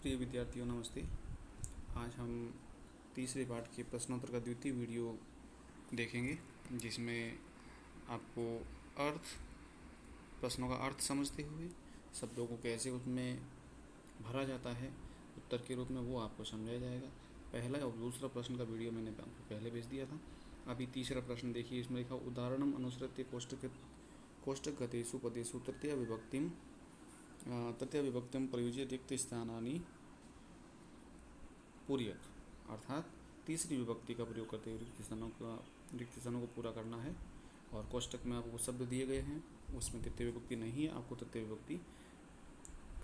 प्रिय विद्यार्थियों नमस्ते। आज हम तीसरे पाठ के प्रश्नोत्तर का द्वितीय वीडियो देखेंगे, जिसमें आपको अर्थ प्रश्नों का अर्थ समझते हुए शब्दों को कैसे उसमें भरा जाता है उत्तर के रूप में, वो आपको समझाया जाएगा। पहला और दूसरा प्रश्न का वीडियो मैंने आपको पहले भेज दिया था। अभी तीसरा प्रश्न देखिए। इसमें लिखा उदाहरणम अनुसृत्य कोष्टक गतेषु पदेषु तृतीय विभक्तिम प्रयुज्य रिक्त स्थानानि पूर्यत, अर्थात तीसरी विभक्ति का प्रयोग करते हुए रिक्त स्थानों को पूरा करना है। और कोष्टक में आपको शब्द दिए गए हैं, उसमें तृतीय विभक्ति नहीं है, आपको तृतीय विभक्ति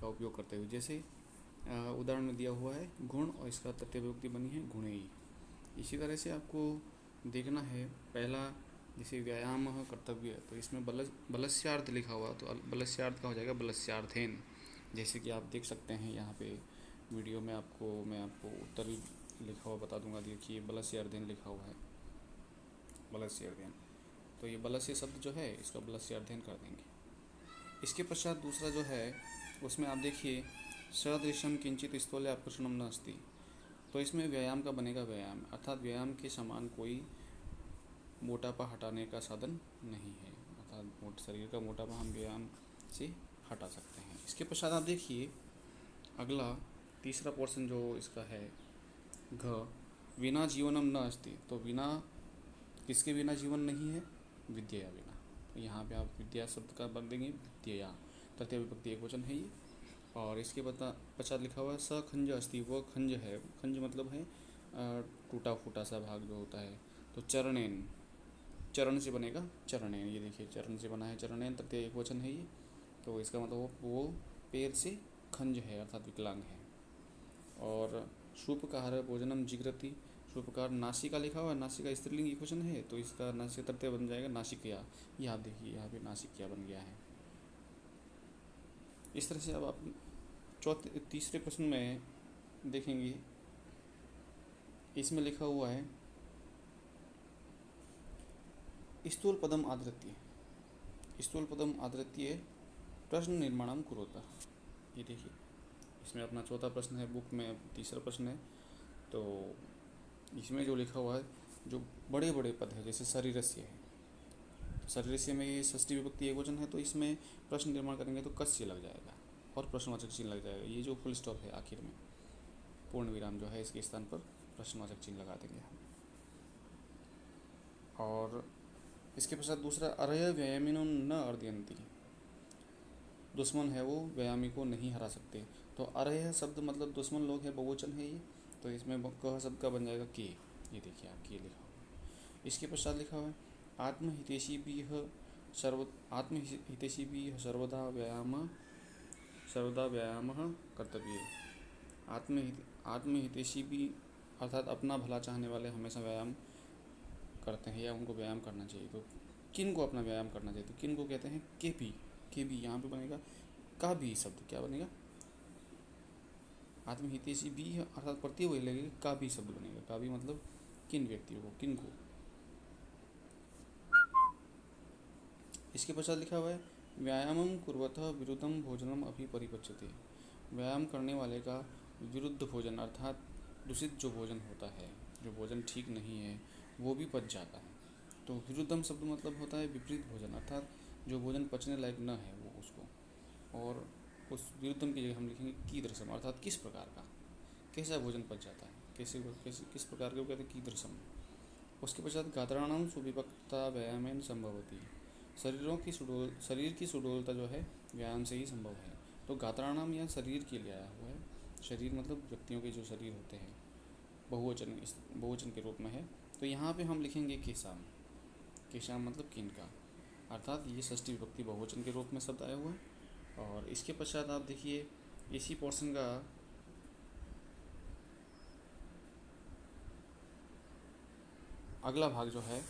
का उपयोग करते हुए, जैसे उदाहरण में दिया हुआ है गुण और इसका तृतीय विभक्ति बनी है गुणेयी। इसी तरह से आपको देखना है। पहला जैसे व्यायाम कर्तव्य, तो इसमें बलस्यार्थ लिखा हुआ, तो बलस्यार्थ का हो जाएगा बलस्यार्थेन। जैसे कि आप देख सकते हैं यहाँ पे वीडियो में मैं आपको उत्तर लिखा हुआ बता दूंगा। देखिए बलस्यार्थेन लिखा हुआ है, बलस्यार्थेन। तो ये बलस्य शब्द जो है, इसका बलस्यार्थेन कर देंगे। इसके पश्चात दूसरा जो है, उसमें आप देखिए सदृशम किंचित स्थूल्य आकर्षणम न अस्ति। तो इसमें व्यायाम का बनेगा व्यायाम, अर्थात व्यायाम के समान कोई मोटापा हटाने का साधन नहीं है, अर्थात शरीर का मोटापा हम व्यायाम से हटा सकते हैं। इसके पश्चात आप देखिए अगला तीसरा पोर्शन जो इसका है, घ विना जीवनम न अस्ति। तो बिना किसके बिना जीवन नहीं है? विद्या बिना। तो यहाँ पे आप विद्या शब्द का बन देंगे विद्या, तृतीय विभक्ति एकवचन है ये। और इसके पश्चात लिखा हुआ है स खंज अस्ति। वो खंज है, खंज मतलब है टूटा फूटा सा भाग जो होता है। तो चरणेन, चरण से बनेगा चरणेन। ये देखिए चरण से बना है चरणेन, तृतीय एकवचन है ये। तो इसका मतलब वो पैर से खंज है, अर्थात विकलांग है। और शूपकार भोजनम जिग्रति। शूपकार नासिका लिखा हुआ है, नासिका स्त्रीलिंग एकवचन है, तो इसका नासिका तृतीय बन जाएगा नासिकया। ये आप देखिए यहाँ पे नासिकया बन गया है। इस तरह से अब आप तीसरे प्रश्न में देखेंगे, इसमें लिखा हुआ है स्थूल पदम आदृत्य। स्थूल पदम आदृत्य प्रश्न निर्माणम कुरुता। ये देखिए इसमें अपना चौथा प्रश्न है, बुक में तीसरा प्रश्न है। तो इसमें जो लिखा हुआ है, जो बड़े बड़े पद है, जैसे शरीरस्य है, तो शरीरस्य में ये षष्ठी विभक्ति एकवचन है, तो इसमें प्रश्न निर्माण करेंगे तो कस्य लग जाएगा और प्रश्नवाचक चिन्ह लग जाएगा। ये जो फुल स्टॉप है आखिर में, पूर्ण विराम जो है, इसके स्थान पर प्रश्नवाचक चिन्ह लगा देंगे हम। और इसके पश्चात दूसरा अरय व्यायामिनो न अर्दयन्ति। दुश्मन है वो व्यायामी को नहीं हरा सकते। तो अरय शब्द मतलब दुश्मन लोग है, बहुवचन है ये। तो इसमें कह शब्द का बन जाएगा के। ये देखिए आप के लिखा हुआ। इसके पश्चात लिखा हुआ है आत्महितैषी भी सर्वदा व्यायाम कर्तव्य। आत्महितैषी भी अर्थात अपना भला चाहने वाले हमेशा व्यायाम करते हैं या उनको व्यायाम करना चाहिए। तो किन को अपना व्यायाम करना चाहिए, तो किन को कहते हैं? के भी यहाँ पे बनेगा का भी शब्द क्या बनेगा? आत्महितैषी भी अर्थात प्रत्यय वही लगेगा, का भी शब्द बनेगा। का भी मतलब किन व्यक्तियों को, किन को। इसके पश्चात लिखा हुआ है व्यायामम कुर्वतः विरुद्धम भोजनम अपि परिपच्यते। व्यायाम करने वाले का विरुद्ध भोजन अर्थात दूषित जो भोजन होता है, जो भोजन ठीक नहीं है, वो भी पच जाता है। तो विरुद्धम शब्द मतलब होता है विपरीत भोजन, अर्थात जो भोजन पचने लायक न है वो उसको। और उस विरुद्धम की जगह हम लिखेंगे कीदृशम, अर्थात किस प्रकार का, कैसा भोजन पच जाता है, किस प्रकार के, वो कहते हैं कीदृशम। उसके पश्चात गात्राणाम सुविभक्ता व्यायामेन संभवती। शरीर की सुडोलता जो है व्यायाम से ही संभव है। तो गात्राणाम या शरीर के लिए आया हुआ है। शरीर मतलब व्यक्तियों के जो शरीर होते हैं, बहुवचन के रूप में है। तो यहाँ पे हम लिखेंगे केशाम। केशाम मतलब किन का, अर्थात ये षष्ठी विभक्ति बहुवचन के रूप में शब्द आया हुआ है। और इसके पश्चात आप देखिए इसी पोर्शन का अगला भाग जो है,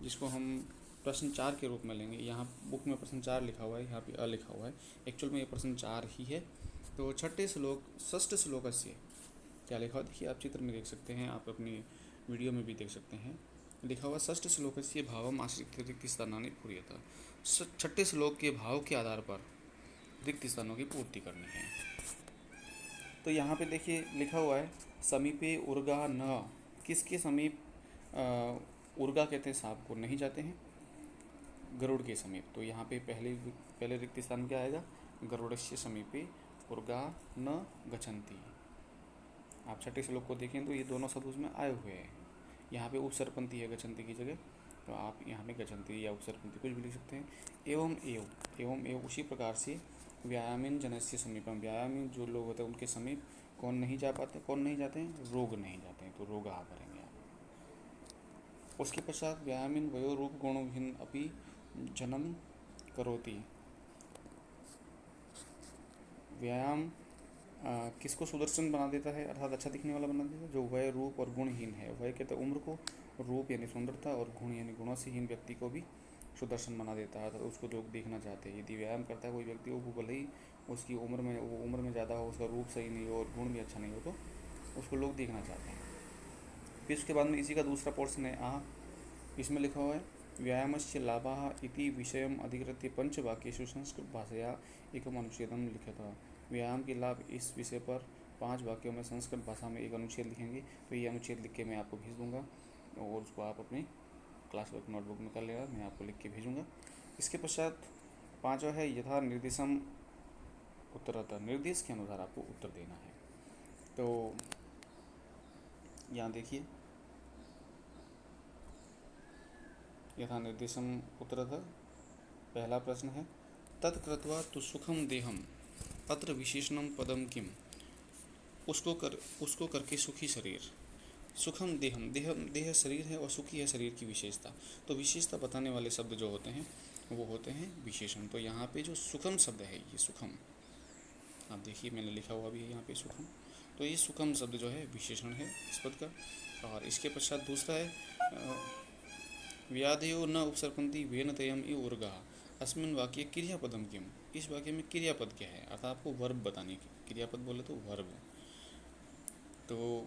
जिसको हम प्रश्न 4 के रूप में लेंगे। यहाँ बुक में प्रश्न 4 लिखा हुआ है, यहाँ पे अ लिखा हुआ है, एक्चुअल में ये प्रश्न 4 ही है। तो षष्ठ श्लोकस्य क्या लिखा हुआ देखिए, आप चित्र में देख सकते हैं, आप अपनी वीडियो में भी देख सकते हैं। लिखा हुआ षष्ठ श्लोकस्य भावम आश्रित्य रिक्त स्थानानि पूर्यतः। छठे श्लोक के भाव के आधार पर रिक्त स्थानों की पूर्ति करनी है। तो यहाँ पे देखिए लिखा हुआ है समीपे उर्गा न, किसके समीप उर्गा कहते हैं सांप को, नहीं जाते हैं, गरुड़ के समीप। तो यहाँ पे पहले रिक्त स्थान क्या आएगा, गरुड़स्य समीपे उर्गा न गच्छन्ति। आप छठे श्लोक को देखें तो ये दोनों शब्द उसमें आए हुए हैं। यहाँ पे उपसर्पंती है गच्छन्ति की जगह, तो आप यहाँ पे गच्छन्ति या उपसर्पंती कुछ भी लिख सकते हैं। एवं एवं उसी प्रकार से व्यायामीन जनस्य समीपम, व्यायामी जो लोग होते हैं उनके समीप कौन नहीं जा पाते, कौन नहीं जाते हैं, रोग नहीं जाते हैं, तो रोग आ करेंगे आप। उसके पश्चात व्यायामीन वयो रूप गुणों भिन्न अपि जन्म करोति। व्यायाम किसको सुदर्शन बना देता है, अर्थात अच्छा दिखने वाला बना देता है, जो वय रूप और गुणहीन है। वय कहते हैं उम्र को, रूप यानी सुंदरता, और गुण यानी गुणों से हीन व्यक्ति को भी सुदर्शन बना देता है, तो उसको लोग देखना चाहते हैं। यदि व्यायाम करता है कोई व्यक्ति, वो भले ही उसकी उम्र में ज़्यादा हो, उसका रूप सही नहीं हो और गुण भी अच्छा नहीं हो, तो उसको लोग देखना चाहते हैं। फिर उसके बाद में इसी का दूसरा पोर्शन है इसमें लिखा हुआ है व्यायामस्य लाभाः इति विषयम अधिकृत्य पंचवाक्येषु संस्कृत भाषया एकम अनुच्छेदम लिखितः। व्यायाम के लाभ इस विषय पर 5 वाक्यों में संस्कृत भाषा में एक अनुच्छेद लिखेंगे। तो ये अनुच्छेद लिख के मैं आपको भेज दूंगा और उसको आप अपनी क्लास वर्क नोटबुक में कर लेना, मैं आपको लिख के भेजूँगा। इसके पश्चात 5वां है यथा निर्देशम उत्तरतः, निर्देश के अनुसार आपको उत्तर देना है। तो यहाँ देखिए यथा निर्देशम उत्तरतः पहला प्रश्न है तत्कृत्वा तु सुखम देहम अत्र विशेषणम पदम किम। उसको करके सुखी शरीर, सुखम देहम, देह शरीर है और सुखी है शरीर की विशेषता। तो विशेषता बताने वाले शब्द जो होते हैं वो होते हैं विशेषण। तो यहाँ पे जो सुखम शब्द है, ये सुखम, आप देखिए मैंने लिखा हुआ भी है यहाँ पे सुखम, तो ये सुखम शब्द जो है विशेषण है इस पद का। और इसके पश्चात दूसरा है व्याधयो न उपसर्पन्ति वेन तयम इ उर्गा अस्मिन वाक्य क्रियापदम किम। इस वाक्य में क्रियापद क्या है, अर्थात आपको वर्ब बताने की, क्रियापद बोले तो वर्ब। तो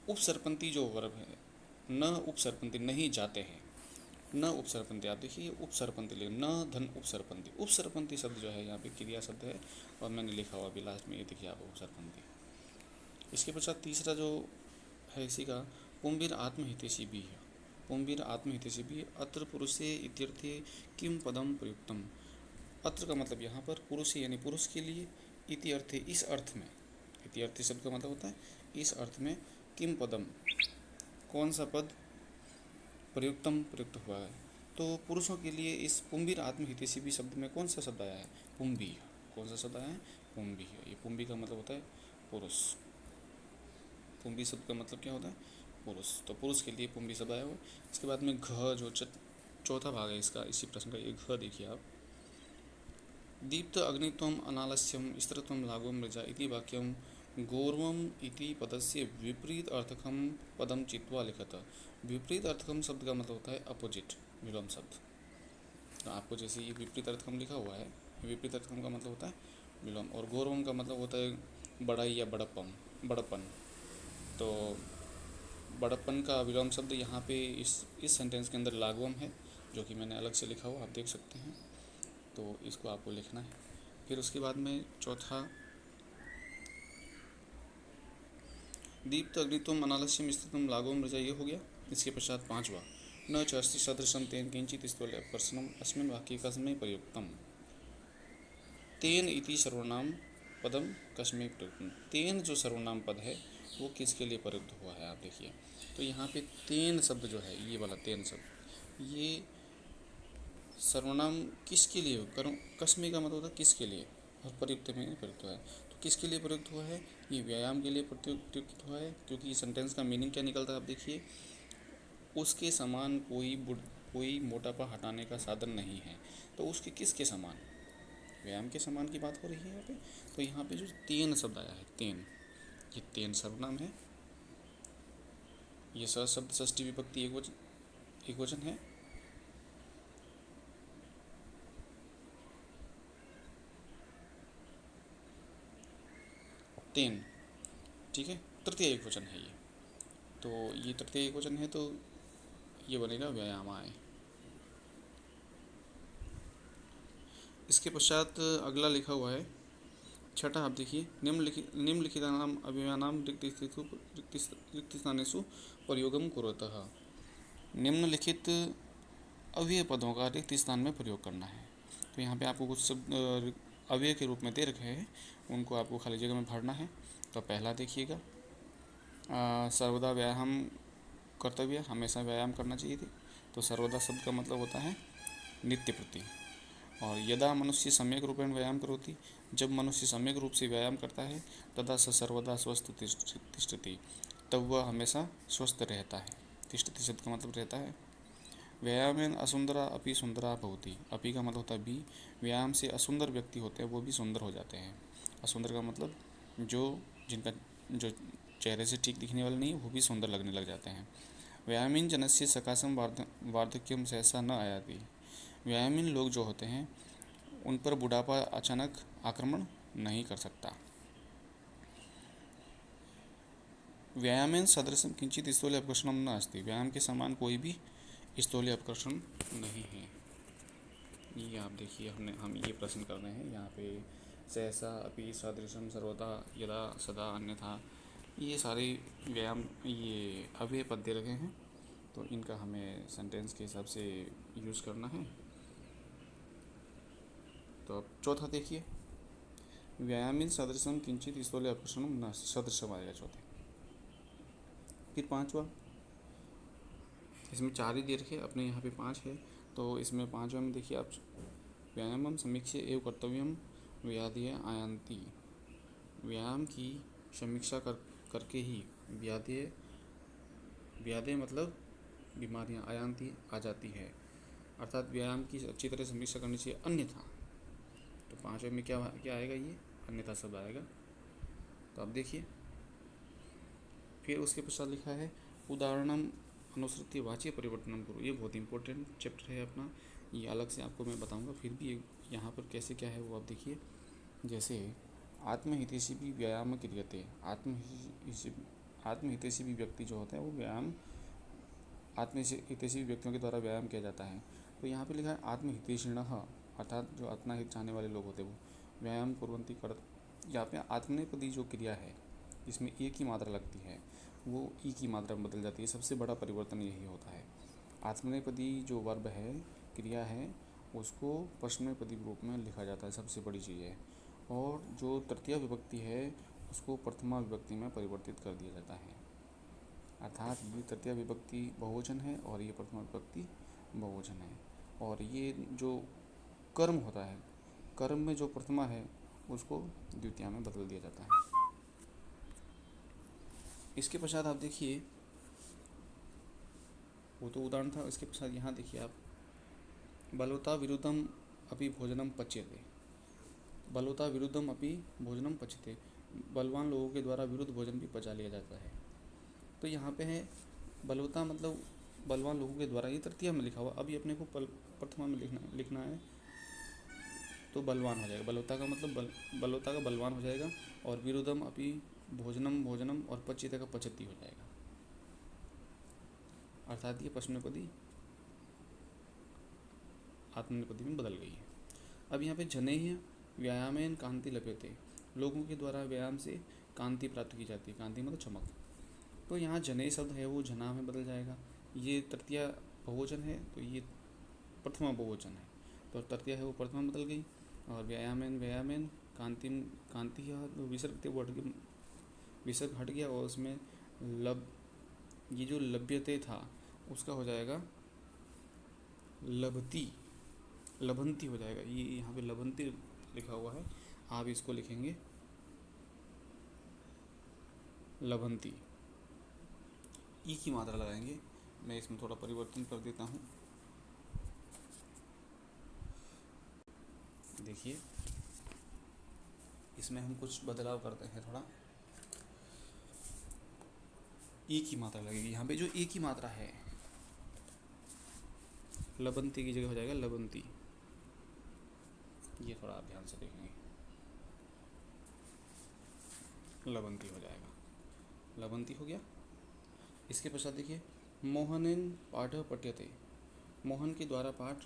उपसर्पन्ति जो वर्ब है, न उपसर्पन्ति नहीं जाते हैं, न उपसर्पन्ति, आप देखिए उपसर्पन्ति ले, न धन उपसर्पन्ति, उपसर्पन्ति शब्द जो है यहाँ पे क्रिया शब्द है और मैंने लिखा हुआ अभी लास्ट में, ये देखिए आप उपसर्पन्ति। इसके पश्चात तीसरा जो है इसी का पुंबीर आत्महितैषी भी है, पुंबीर आत्महितैषी भी अत्र पुरुषे इत्यर्थे किम पदम प्रयुक्तम। अत्र का मतलब यहाँ पर पुरुष यानी पुरुष के लिए, इति अर्थे इस अर्थ में, इति अर्थ शब्द का मतलब होता है इस अर्थ में, किम पदम कौन सा पद, प्रयुक्तम प्रयुक्त हुआ है। तो पुरुषों के लिए इस पुंबीर आत्महितैषी भी शब्द में कौन सा शब्द आया है, पुंबी। कौन सा शब्द आया है, पुंबी है। ये पुंबी का मतलब होता है पुरुष, पुंबी शब्द का मतलब क्या होता है, पुरुष। तो पुरुष के लिए पुंबी शब्द आया हुआ। इसके बाद में घ जो चौथा भाग है इसका, इसी प्रश्न का, ये घ देखिए आप, दीप्त अग्नित्वम अनालस्यम स्त्रीत्वम लागो मृजा इति वाक्यम गौरवम इति पदस्य विपरीत अर्थकम पदम चित्वा लिखत। विपरीत अर्थकम शब्द का मतलब होता है अपोजिट, विलोम शब्द। तो आपको जैसे ये विपरीत अर्थकम लिखा हुआ है, विपरीत अर्थकम का मतलब होता है विलोम, और गौरवम का मतलब होता है बड़ाई या बड़प्पन। तो बड़प्पन का विलोम शब्द यहाँ पे इस सेंटेंस के अंदर लागवम है, जो कि मैंने अलग से लिखा हुआ, आप देख सकते हैं। तो इसको आपको लिखना है। फिर उसके बाद में चौथा दीप्त अग्नित्वम अनालस्यम स्थितम लागो मृजा, ये हो गया। इसके पश्चात 5वां न च अस्ति सदृशं तेन किंचित स्थूलपर्शनम अस्मिन् वाक्ये कस्मै प्रयुक्तम। तेन इति सर्वनाम पदम कस्मै प्रयुक्तम। तेन जो सर्वनाम पद है वो किसके लिए प्रयुक्त हुआ है, आप देखिए। तो यहाँ पे तेन शब्द जो है, ये वाला तेन शब्द, ये सर्वनाम किसके लिए, कस्मै का मतलब होता है किसके लिए, और प्रयुक्त में प्रयुक्त हुआ है। तो किसके लिए प्रयुक्त हुआ है, ये व्यायाम के लिए प्रयुक्त हुआ है, क्योंकि इस सेंटेंस का मीनिंग क्या निकलता है, आप देखिए, उसके समान कोई मोटापा हटाने का साधन नहीं है। तो उसके किसके समान, व्यायाम के समान की बात हो रही है यहाँ पे। तो यहाँ पे जो तेन शब्द आया है, तेन, ये तेन सर्वनाम है। ये शब्द षष्ठी विभक्ति एक वचन है। तेन, ठीक है, तृतीय एक वचन है ये। तो ये तृतीय एक वचन है, तो ये बनेगा व्यायामाय। इसके पश्चात अगला लिखा हुआ है छठा, आप देखिए, निम्नलिखितानाम अभियानाम रिक्तिस्थानेषु प्रयोगम कुरुतः। निम्नलिखित अव्यय पदों का रिक्त स्थान में प्रयोग करना है। तो यहाँ पे आपको कुछ शब्द अव्यय के रूप में दे रखे हैं, उनको आपको खाली जगह में भरना है। तो पहला देखिएगा, सर्वदा व्यायाम कर्तव्य, हमेशा व्यायाम करना चाहिए थी। तो सर्वदा शब्द का मतलब होता है नित्य प्रति। और यदा मनुष्य सम्यक रूपेण व्यायाम करोति, जब मनुष्य सम्यक रूप से व्यायाम करता है, तदा स सर्वदा स्वस्थ तिष्ठति, तब वह हमेशा स्वस्थ रहता है। तिष्ठति शब्द का मतलब रहता है। व्यायामेन असुंदरा अपि सुंदरा भवति, अपि का मतलब होता है भी। व्यायाम से असुंदर व्यक्ति होते हैं वो भी सुंदर हो जाते हैं। असुंदर का मतलब जो चेहरे से ठीक दिखने वाले नहीं, वो भी सुंदर लगने लग जाते हैं। व्यायामीन जनस्य सकाशम वार्धक्यम सहसा न आयाति, व्यायामीन लोग जो होते हैं उन पर बुढ़ापा अचानक आक्रमण नहीं कर सकता। व्यायामेन सदृशम किंचित स्थूल्य अपकर्षणम न अस्ति, व्यायाम के समान कोई भी स्थूल्य अपकर्षण नहीं है। ये आप देखिए, हम ये प्रश्न कर रहे हैं यहाँ पे, सहसा अपि सदृशम सर्वदा यदा सदा अन्यथा, ये सारे व्यायाम ये अव्यय पद दे रखे हैं। तो इनका हमें सेंटेंस के हिसाब से यूज़ करना है। तो अब चौथा देखिए, व्यायामिन सदृशम किंचित स्थूल्य अपकर्षणम न, सदृशम आएगा चौथे। फिर पांचवा, इसमें 4 ही दे रखे, अपने यहाँ पे 5 है। तो इसमें 5वां में देखिए आप, व्यायामम समीक्षा एवं कर्तव्यम व्याधि आयांति, व्यायाम की समीक्षा करके ही व्याधि मतलब बीमारियाँ आयांति आ जाती है, अर्थात व्यायाम की अच्छी तरह समीक्षा करनी चाहिए, अन्यथा। तो 5वें में क्या क्या आएगा, ये अन्यथा शब्द आएगा। तो आप देखिए, फिर उसके पश्चात लिखा है उदाहरणम अनुसृत्य वाच्य परिवर्तनम करो। ये बहुत इंपॉर्टेंट चैप्टर है अपना, ये अलग से आपको मैं बताऊंगा। फिर भी यहाँ पर कैसे क्या है वो आप देखिए। जैसे आत्महितैषी भी व्यायाम क्रियते, आत्महितैषी भी व्यक्ति जो होता है वो व्यायाम, आत्महितैषी व्यक्तियों के द्वारा व्यायाम किया जाता है। तो यहाँ पे लिखा है आत्महितैषिणः, अर्थात जो अपना हित चाहने वाले लोग होते हैं वो व्यायाम कुर्वन्ति कर। यहाँ पे आत्मनेपदी जो क्रिया है, इसमें ए की मात्रा लगती है, वो ई की मात्रा में बदल जाती है। सबसे बड़ा परिवर्तन यही होता है। आत्मनेपदी जो वर्ब है, क्रिया है, उसको प्रश्ननेपदी रूप में लिखा जाता है, सबसे बड़ी चीज़ है। और जो तृतीया विभक्ति है उसको प्रथमा विभक्ति में परिवर्तित कर दिया जाता है, अर्थात ये तृतीया विभक्ति बहुवचन है और ये प्रथमा विभक्ति बहुवचन है। और ये जो कर्म होता है, कर्म में जो प्रथमा है उसको द्वितीया में बदल दिया जाता है। इसके पश्चात आप देखिए, वो तो उदाहरण था। इसके पश्चात यहाँ देखिए आप, बलवता विरुद्धम अपि भोजनम पच्यते, बलवता विरुद्धम अपि भोजनम पच्यते, बलवान लोगों के द्वारा विरुद्ध भोजन भी पचा लिया जाता है। तो यहाँ पे है बलवता मतलब बलवान लोगों के द्वारा, ये तृतीया में लिखा हुआ, अभी अपने को प्रथमा में लिखना है। तो बलवान हो जाएगा, बलवता का मतलब बलवता का बलवान हो जाएगा। और विरुद्धम अपि भोजनम और पच्यते का पचती हो जाएगा, अर्थात ये प्रश्नपदी आत्मनेपदी में बदल गई है। अब यहाँ पे जनेय व्यायामेन कांति लभ्यते, लोगों के द्वारा व्यायाम से कांति प्राप्त की जाती है, कांति मतलब चमक। तो यहाँ जनेय शब्द है वो जना में बदल जाएगा। ये तृतीया बहुवचन है तो ये प्रथमा बहुवचन है, तो तृतीया है वो प्रथमा बदल गई। और व्यायामेन कांति तो विसर्ग हट गया और उसमें ये जो लभ्यते था उसका हो जाएगा लभंती हो जाएगा। ये यहाँ पे लभंती लिखा हुआ है, आप इसको लिखेंगे लभंती, ई की मात्रा लगाएंगे। मैं इसमें थोड़ा परिवर्तन कर देता हूँ। देखिए, इसमें हम कुछ बदलाव करते हैं थोड़ा। ई की मात्रा लगेगी यहाँ पे, जो ई की मात्रा है लबंती की जगह हो जाएगा लबंती। ये थोड़ा आप ध्यान से देखेंगे, लबंती हो जाएगा, लबंती हो गया। इसके पश्चात देखिए, मोहनेन पाठ पठ्यते, मोहन के द्वारा पाठ